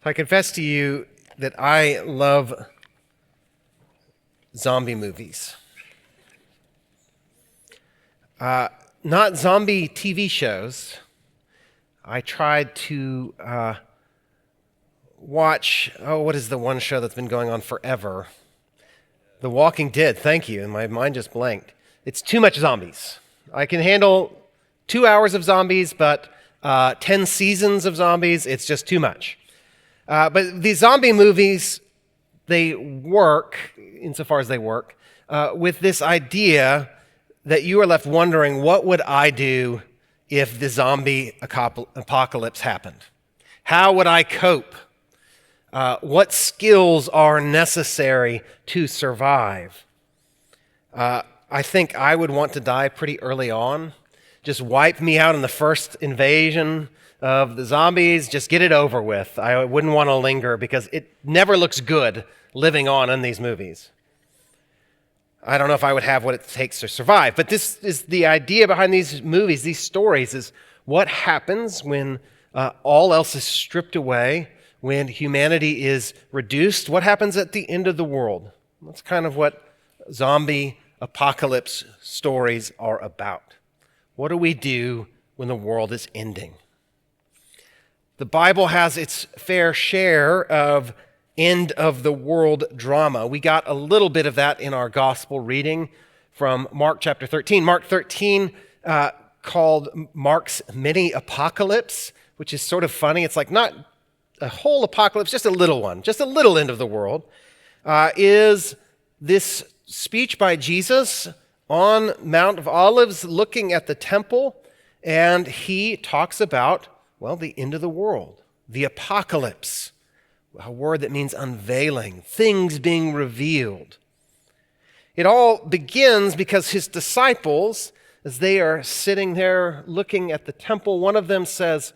I confess to you that I love zombie movies. Not zombie TV shows. I tried to watch, what is the one show that's been going on forever? The Walking Dead, thank you, and my mind just blanked. It's too much zombies. I can handle 2 hours of zombies, but 10 seasons of zombies, it's just too much. But these zombie movies, they work, insofar as they work, with this idea that you are left wondering, what would I do if the zombie apocalypse happened? How would I cope? What skills are necessary to survive? I think I would want to die pretty early on. Just wipe me out in the first invasion of the zombies. Just get it over with. I wouldn't want to linger because it never looks good living on in these movies. I don't know if I would have what it takes to survive. But this is the idea behind these movies, these stories, is what happens when all else is stripped away, when humanity is reduced. What happens at the end of the world? That's kind of what zombie apocalypse stories are about. What do we do when the world is ending? The Bible has its fair share of end of the world drama. We got a little bit of that in our gospel reading from Mark chapter 13. Mark 13 called Mark's mini apocalypse, which is sort of funny. It's like not a whole apocalypse, just a little one, just a little end of the world, is this speech by Jesus on Mount of Olives looking at the temple, and he talks about, the end of the world, the apocalypse, a word that means unveiling, things being revealed. It all begins because his disciples, as they are sitting there looking at the temple, one of them says,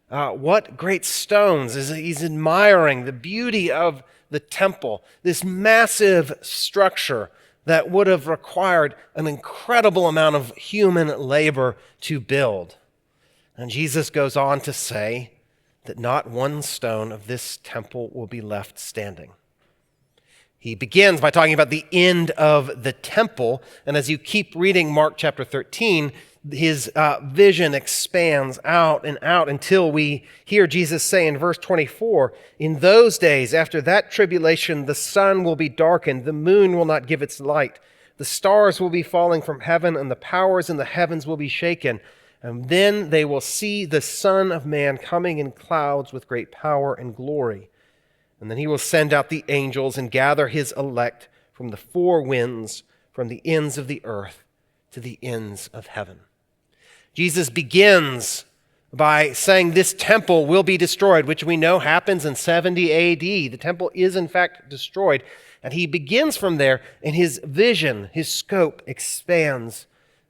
what great stones. He's admiring the beauty of the temple, this massive structure that would have required an incredible amount of human labor to build. And Jesus goes on to say that not one stone of this temple will be left standing. He begins by talking about the end of the temple, and as you keep reading Mark chapter 13, his vision expands out and out until we hear Jesus say in verse 24, "In those days, after that tribulation, the sun will be darkened, the moon will not give its light, the stars will be falling from heaven, and the powers in the heavens will be shaken. And then they will see the Son of Man coming in clouds with great power and glory. And then he will send out the angels and gather his elect from the four winds, from the ends of the earth to the ends of heaven." Jesus begins by saying this temple will be destroyed, which we know happens in 70 AD. The temple is in fact destroyed. And he begins from there, and his vision, his scope expands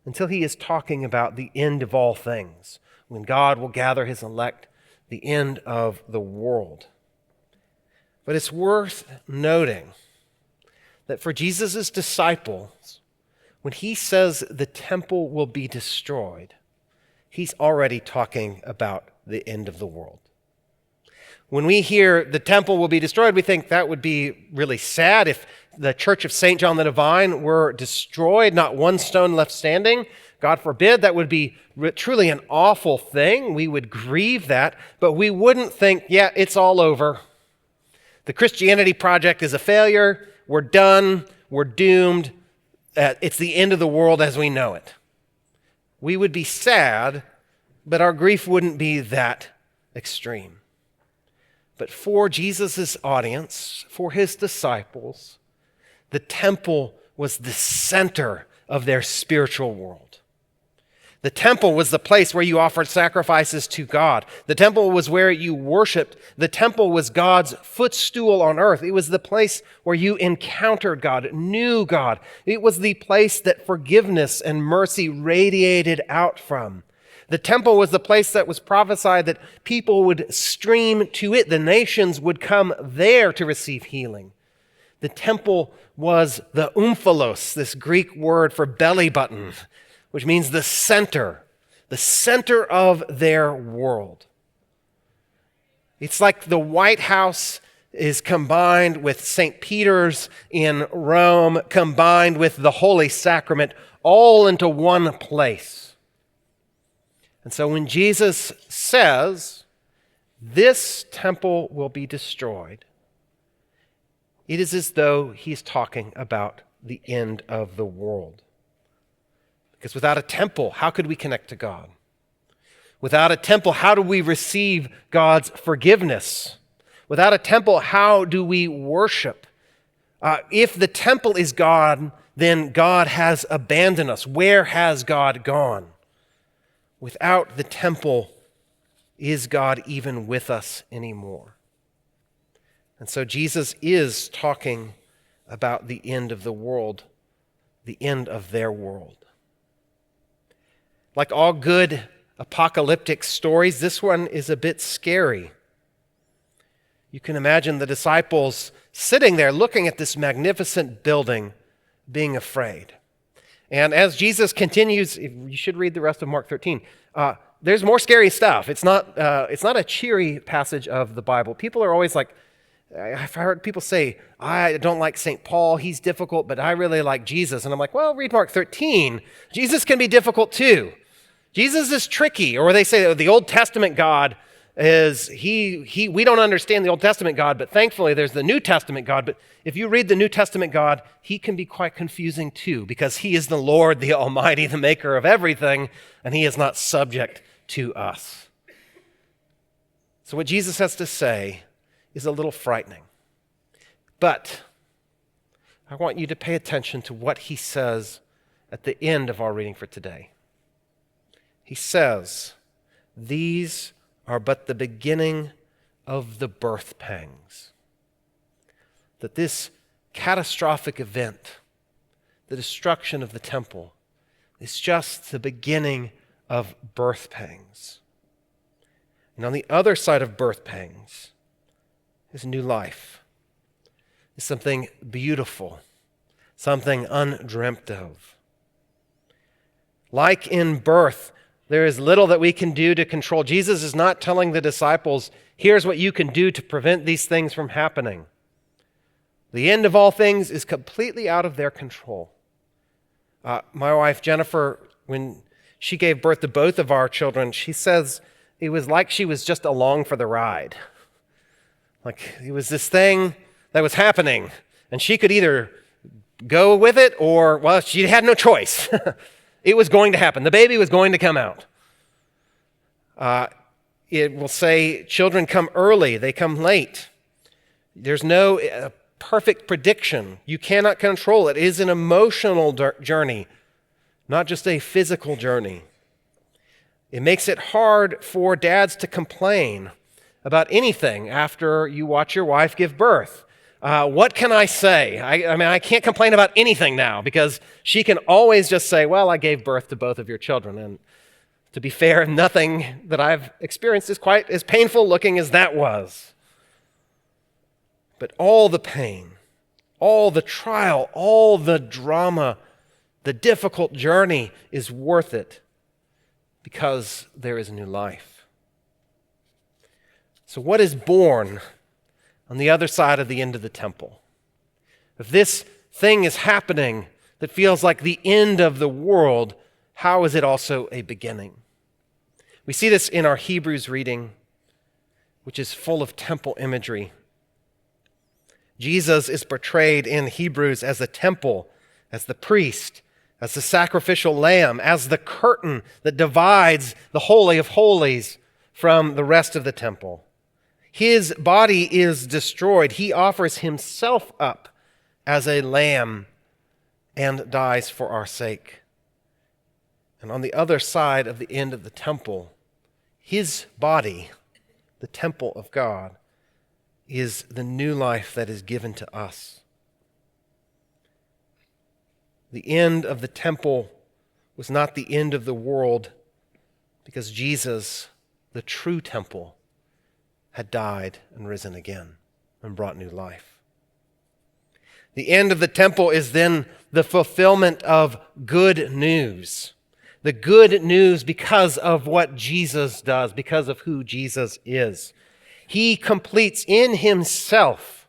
until he is talking about the end of all things, when God will gather his elect, the end of the world. But it's worth noting that for Jesus' disciples, when he says the temple will be destroyed, he's already talking about the end of the world. When we hear the temple will be destroyed, we think that would be really sad if the Church of St. John the Divine were destroyed, not one stone left standing. God forbid, that would be truly an awful thing. We would grieve that, but we wouldn't think, it's all over. The Christianity project is a failure. We're done. We're doomed. It's the end of the world as we know it. We would be sad, but our grief wouldn't be that extreme. But for Jesus' audience, for his disciples, the temple was the center of their spiritual world. The temple was the place where you offered sacrifices to God. The temple was where you worshiped. The temple was God's footstool on earth. It was the place where you encountered God, knew God. It was the place that forgiveness and mercy radiated out from. The temple was the place that was prophesied that people would stream to it. The nations would come there to receive healing. The temple was the omphalos, this Greek word for belly button, which means the center of their world. It's like the White House is combined with St. Peter's in Rome, combined with the Holy Sacrament, all into one place. And so when Jesus says, this temple will be destroyed, it is as though he's talking about the end of the world. Because without a temple, how could we connect to God? Without a temple, how do we receive God's forgiveness? Without a temple, how do we worship? If the temple is God, then God has abandoned us. Where has God gone? Without the temple, is God even with us anymore? And so Jesus is talking about the end of the world, the end of their world. Like all good apocalyptic stories, this one is a bit scary. You can imagine the disciples sitting there looking at this magnificent building, being afraid. And as Jesus continues, you should read the rest of Mark 13, there's more scary stuff. It's not a cheery passage of the Bible. People are always like, I've heard people say, I don't like St. Paul, he's difficult, but I really like Jesus. And I'm like, well, read Mark 13. Jesus can be difficult too. Jesus is tricky. Or they say the Old Testament God is, we don't understand the Old Testament God, but thankfully there's the New Testament God. But if you read the New Testament God, he can be quite confusing too, because he is the Lord, the Almighty, the maker of everything, and he is not subject to us. So what Jesus has to say is a little frightening. But I want you to pay attention to what he says at the end of our reading for today. He says, these are but the beginning of the birth pangs. That this catastrophic event, the destruction of the temple, is just the beginning of birth pangs. And on the other side of birth pangs is new life. It's something beautiful, something undreamt of. Like in birth, there is little that we can do to control. Jesus is not telling the disciples, here's what you can do to prevent these things from happening. The end of all things is completely out of their control. My wife, Jennifer, when she gave birth to both of our children, she says it was like she was just along for the ride. Like it was this thing that was happening, and she could either go with it or, well, she had no choice. It was going to happen. The baby was going to come out. It will say children come early, they come late. There's no perfect prediction. You cannot control it. It is an emotional journey, not just a physical journey. It makes it hard for dads to complain about anything after you watch your wife give birth. What can I say? I mean, I can't complain about anything now because she can always just say, well, I gave birth to both of your children. And to be fair, nothing that I've experienced is quite as painful looking as that was. But all the pain, all the trial, all the drama, the difficult journey is worth it because there is new life. So what is born on the other side of the end of the temple? If this thing is happening that feels like the end of the world, how is it also a beginning? We see this in our Hebrews reading, which is full of temple imagery. Jesus is portrayed in Hebrews as the temple, as the priest, as the sacrificial lamb, as the curtain that divides the Holy of Holies from the rest of the temple. His body is destroyed. He offers himself up as a lamb and dies for our sake. And on the other side of the end of the temple, his body, the temple of God, is the new life that is given to us. The end of the temple was not the end of the world because Jesus, the true temple, had died and risen again and brought new life. The end of the temple is then the fulfillment of good news. The good news because of what Jesus does, because of who Jesus is. He completes in himself,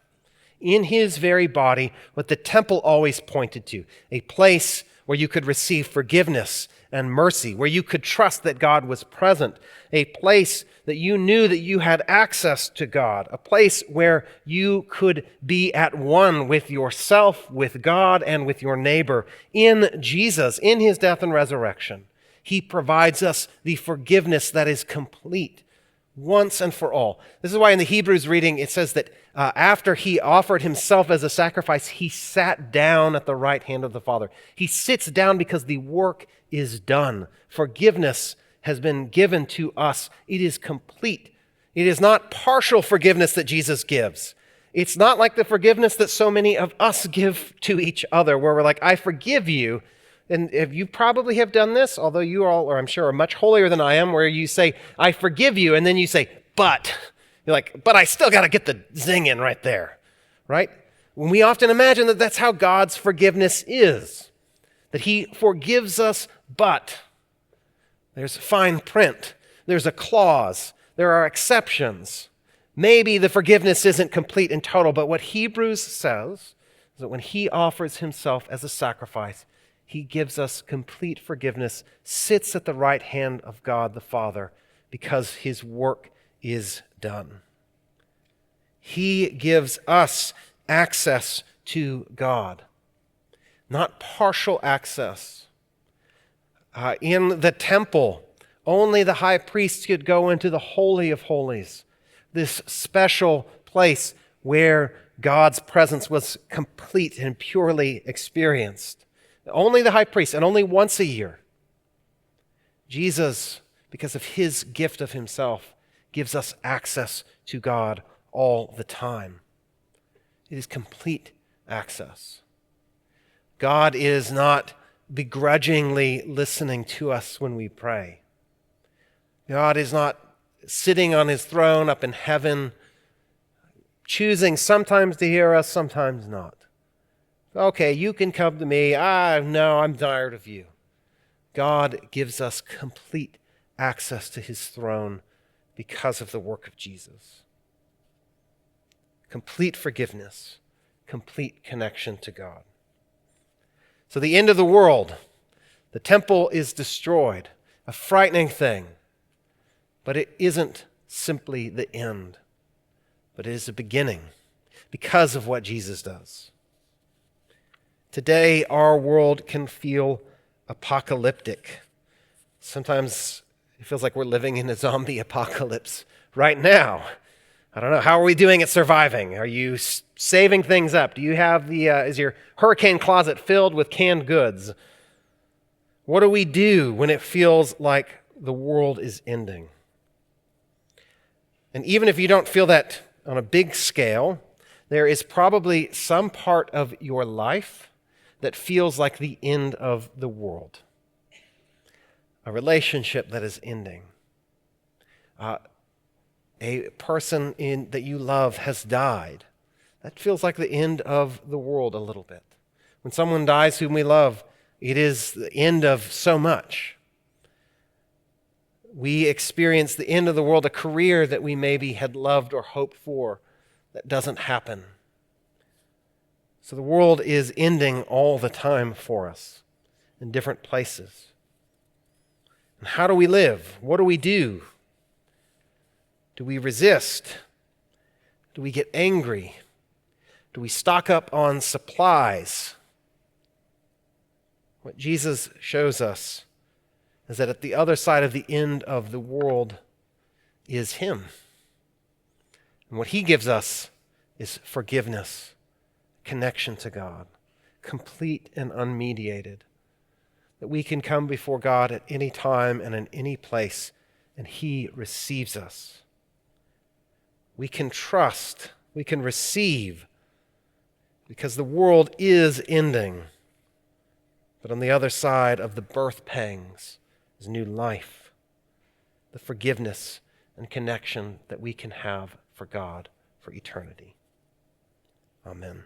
in his very body, what the temple always pointed to, a place where you could receive forgiveness and mercy, where you could trust that God was present, a place that you knew that you had access to God, a place where you could be at one with yourself, with God, and with your neighbor. In Jesus, in his death and resurrection, he provides us the forgiveness that is complete once and for all. This is why in the Hebrews reading it says that after he offered himself as a sacrifice, he sat down at the right hand of the Father. He sits down because the work is done. Forgiveness has been given to us. It is complete. It is not partial forgiveness that Jesus gives. It's not like the forgiveness that so many of us give to each other, where we're like, I forgive you. And if you probably have done this, although you all, or I'm sure, are much holier than I am, where you say, I forgive you, and then you say, but. You're like, but I still got to get the zing in right there, right? When we often imagine that that's how God's forgiveness is, that he forgives us, but there's fine print, there's a clause, there are exceptions. Maybe the forgiveness isn't complete and total, but what Hebrews says is that when he offers himself as a sacrifice, he gives us complete forgiveness, sits at the right hand of God the Father, because his work is done. He gives us access to God, not partial access. In the temple, only the high priest could go into the Holy of Holies, this special place where God's presence was complete and purely experienced. Only the high priest, and only once a year. Jesus, because of his gift of himself, gives us access to God all the time. It is complete access. God is not begrudgingly listening to us when we pray. God is not sitting on his throne up in heaven, choosing sometimes to hear us, sometimes not. Okay, you can come to me. No, I'm tired of you. God gives us complete access to his throne because of the work of Jesus. Complete forgiveness, complete connection to God. So the end of the world, the temple is destroyed, a frightening thing, but it isn't simply the end, but it is the beginning because of what Jesus does. Today, our world can feel apocalyptic. Sometimes it feels like we're living in a zombie apocalypse right now. I don't know. How are we doing at surviving? Are you saving things up? Do you have is your hurricane closet filled with canned goods? What do we do when it feels like the world is ending? And even if you don't feel that on a big scale, there is probably some part of your life that feels like the end of the world. A relationship that is ending. A person that you love has died. That feels like the end of the world a little bit. When someone dies whom we love, it is the end of so much. We experience the end of the world, a career that we maybe had loved or hoped for that doesn't happen. So the world is ending all the time for us in different places. And how do we live? What do we do? Do we resist? Do we get angry? Do we stock up on supplies? What Jesus shows us is that at the other side of the end of the world is him. And what he gives us is forgiveness, connection to God, complete and unmediated, that we can come before God at any time and in any place, and he receives us. We can trust, we can receive, because the world is ending. But on the other side of the birth pangs is new life, the forgiveness and connection that we can have for God for eternity. Amen.